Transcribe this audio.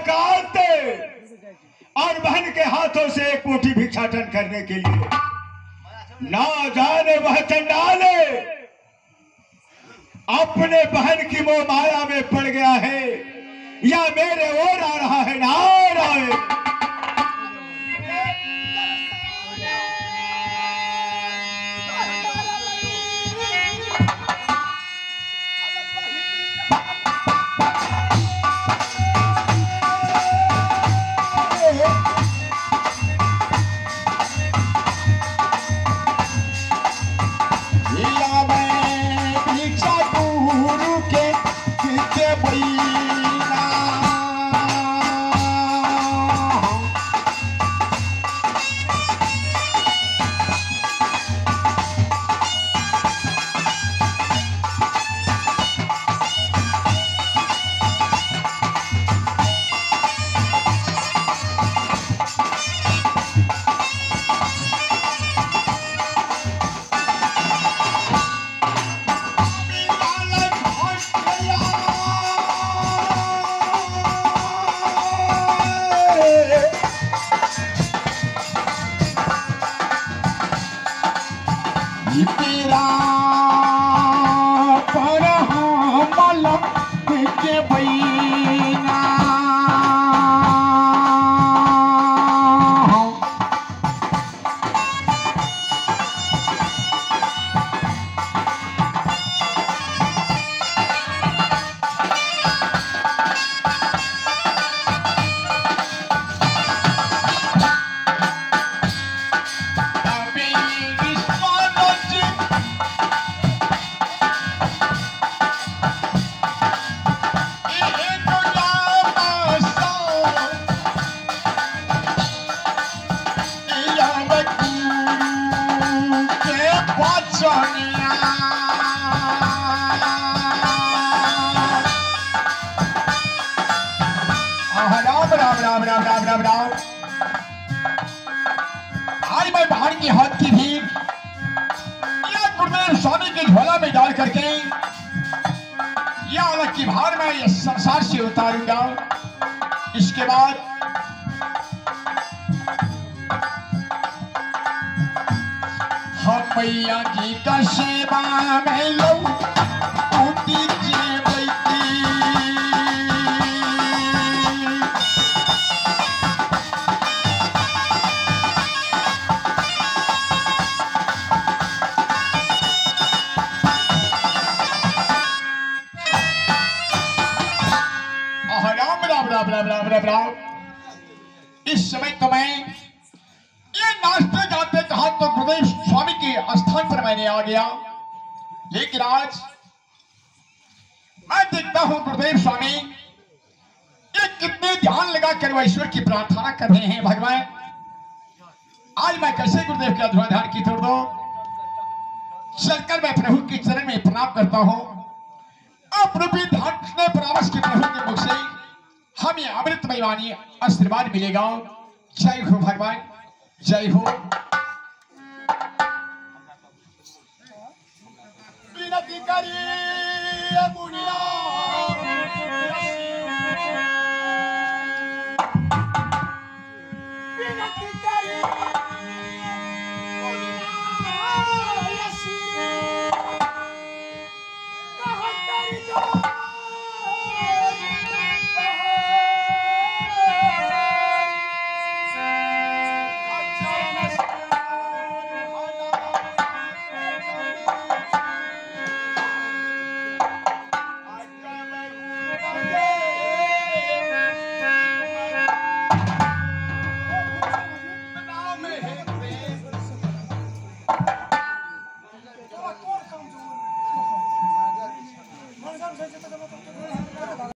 मुलाकात और बहन के हाथों से एक मुट्ठी भिक्षाटन करने के लिए। ना जाने वह चंडाल अपने बहन की मोह माया में पड़ गया है या मेरे ओर आ रहा है। ना आ रहा है। आज मैं बाहर की हाथ की भीड़ या गुरुदेव स्वामी की झोला में डाल करके या अलग की भार में ये संसार से उतारूंगा। इसके बाद हम मैया जी का सेवा में लो इस समय तो मैं ये नाचते गाते कहा तो गुरुदेव स्वामी के स्थान पर मैंने आ गया, लेकिन आज मैं देखता हूं गुरुदेव स्वामी ये कितने ध्यान लगा कर ईश्वर की प्रार्थना कर रहे हैं। भगवान आज मैं कैसे गुरुदेव के ध्यान की तोड़ दो। चलकर मैं प्रभु के चरण में प्रणाम करता हूं। अप्रभु ध्यान परामर्श के प्रभु के मुख से हमें अमृतमय वाणी आशीर्वाद मिलेगा। जय हो भगवान, जय हो। विनती करिए मुनिया, विनती करिए